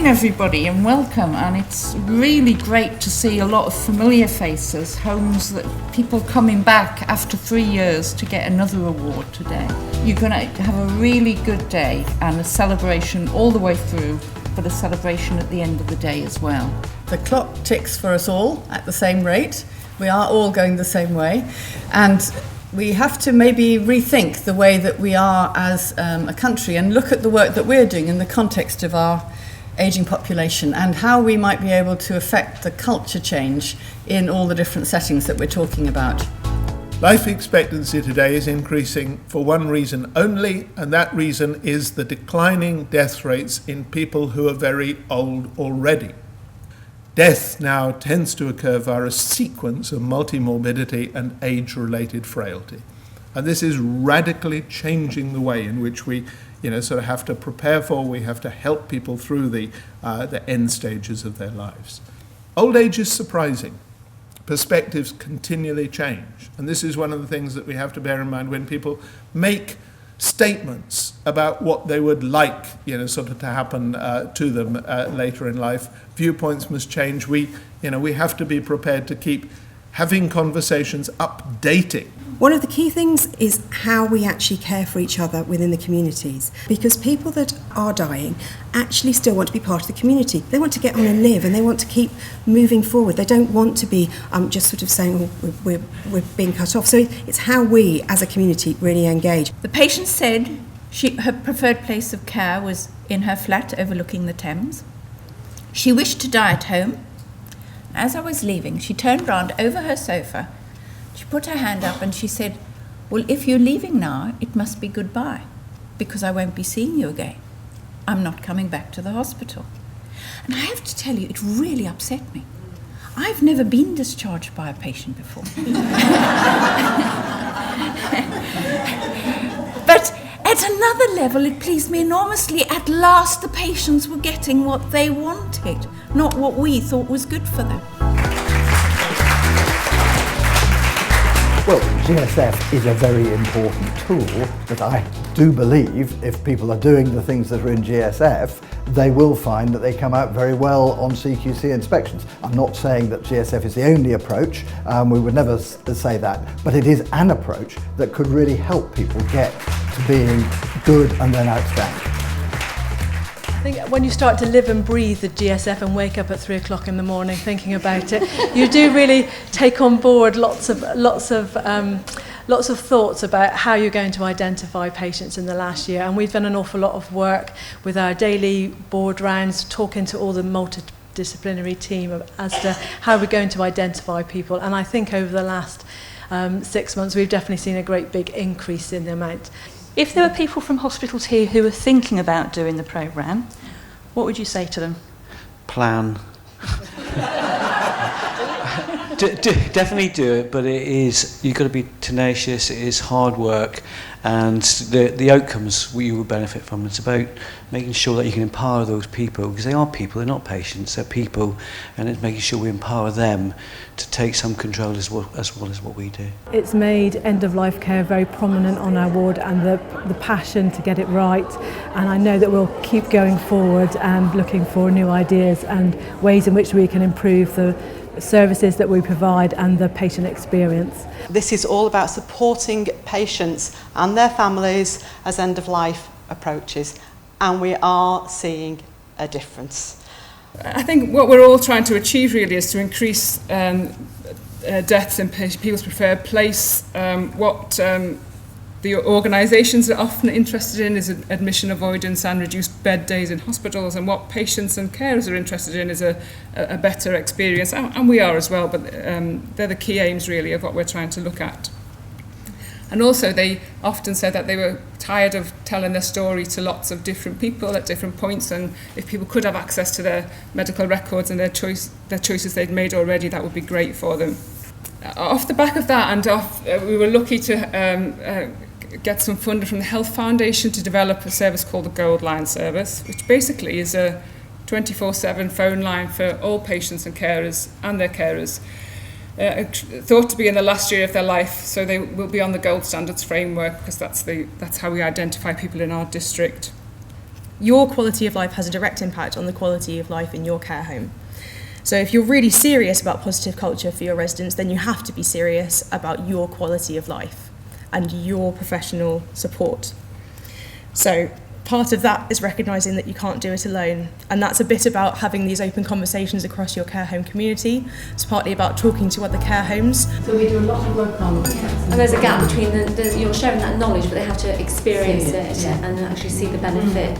morning, everybody, and welcome. And it's really great to see a lot of familiar faces, homes that people coming back after 3 years to get another award today. You're going to have a really good day and a celebration all the way through, but a celebration at the end of the day as well. The clock ticks for us all at the same rate. We are all going the same way, and we have to maybe rethink the way that we are as a country and look at the work that we're doing in the context of our ageing population and how we might be able to affect the culture change in all the different settings that we're talking about. Life expectancy today is increasing for one reason only, and that reason is the declining death rates in people who are very old already. Death now tends to occur via a sequence of multimorbidity and age-related frailty. And this is radically changing the way in which we sort of have to prepare for, we have to help people through the end stages of their lives. Old age is surprising. Perspectives continually change. And this is one of the things that we have to bear in mind when people make statements about what they would like, sort of to happen to them later in life. Viewpoints must change. We have to be prepared to keep having conversations, updating. One of the key things is how we actually care for each other within the communities, because people that are dying actually still want to be part of the community. They want to get on and live, and they want to keep moving forward. They don't want to be just sort of saying, oh, we're being cut off. So it's how we as a community really engage. The patient said her preferred place of care was in her flat overlooking the Thames. She wished to die at home. As I was leaving, she turned round over her sofa. She put her hand up and she said, well, if you're leaving now, it must be goodbye, because I won't be seeing you again. I'm not coming back to the hospital. And I have to tell you, it really upset me. I've never been discharged by a patient before. But at another level, it pleased me enormously. At last, the patients were getting what they wanted, not what we thought was good for them. Well, GSF is a very important tool that I do believe if people are doing the things that are in GSF, they will find that they come out very well on CQC inspections. I'm not saying that GSF is the only approach, we would never say that, but it is an approach that could really help people get to being good and then outstanding. I think when you start to live and breathe the GSF and wake up at 3 o'clock in the morning thinking about it, you do really take on board lots of thoughts about how you're going to identify patients in the last year. And we've done an awful lot of work with our daily board rounds, talking to all the multidisciplinary team as to how we're going to identify people. And I think over the last 6 months, we've definitely seen a great big increase in the amount. If there were people from hospitals here who were thinking about doing the programme, what would you say to them? Plan. Definitely do it, but you've got to be tenacious, it is hard work, and the outcomes you will benefit from. It's about making sure that you can empower those people, because they are people, they're not patients, they're people, and it's making sure we empower them to take some control as well as what we do. It's made end-of-life care very prominent on our ward, and the passion to get it right, and I know that we'll keep going forward and looking for new ideas and ways in which we can improve the services that we provide and the patient experience. This is all about supporting patients and their families as end-of-life approaches, and we are seeing a difference. I think what we're all trying to achieve really is to increase deaths in people's preferred place. What the organisations are often interested in is admission avoidance and reduced bed days in hospitals, and what patients and carers are interested in is a better experience, and we are as well, but they're the key aims really of what we're trying to look at. And also they often said that they were tired of telling their story to lots of different people at different points, and if people could have access to their medical records and their choices they'd made already, that would be great for them. Off the back of that, and we were lucky to get some funding from the Health Foundation to develop a service called the Gold Line service, which basically is a 24/7 phone line for all patients and carers and their carers, thought to be in the last year of their life, so they will be on the gold standards framework, because that's how we identify people in our district. Your quality of life has a direct impact on the quality of life in your care home. So if you're really serious about positive culture for your residents, then you have to be serious about your quality of life and your professional support. So part of that is recognising that you can't do it alone, and that's a bit about having these open conversations across your care home community. It's partly about talking to other care homes. So we do a lot of work on and there's a gap between you're sharing that knowledge, but they have to experience it and actually see the benefit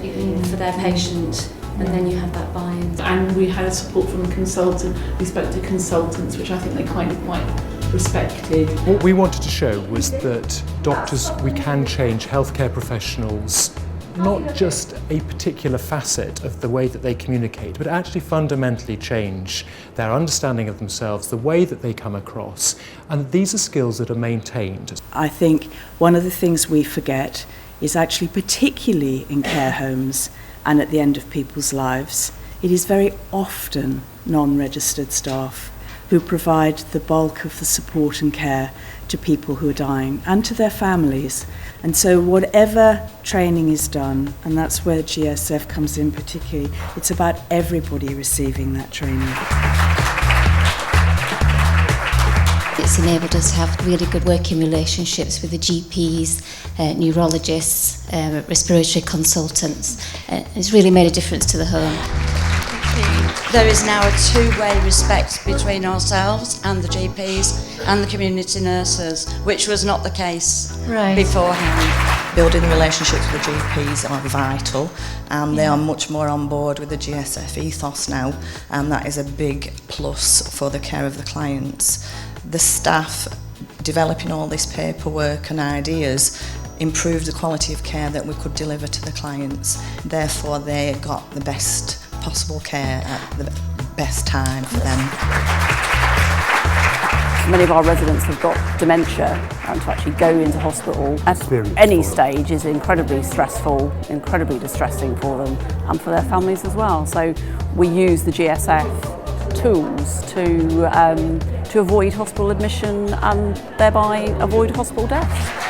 for their patient, and then you have that buy-in. And we had support from a consultant. We spoke to consultants, which I think they kind of quite respected. What we wanted to show was that doctors, we can change healthcare professionals, not just a particular facet of the way that they communicate, but actually fundamentally change their understanding of themselves, the way that they come across, and these are skills that are maintained. I think one of the things we forget is actually, particularly in care homes and at the end of people's lives, it is very often non-registered staff who provide the bulk of the support and care to people who are dying and to their families. And so whatever training is done, and that's where GSF comes in particularly, it's about everybody receiving that training. It's enabled us to have really good working relationships with the GPs, neurologists, respiratory consultants. It's really made a difference to the home. There is now a two-way respect between ourselves and the GPs and the community nurses, which was not the case beforehand. Building relationships with the GPs are vital, and they are much more on board with the GSF ethos now, and that is a big plus for the care of the clients. The staff developing all this paperwork and ideas improved the quality of care that we could deliver to the clients. Therefore, they got the best possible care at the best time for them. Many of our residents have got dementia, and to actually go into hospital at any stage is incredibly stressful, incredibly distressing for them and for their families as well. So we use the GSF tools to avoid hospital admission and thereby avoid hospital deaths.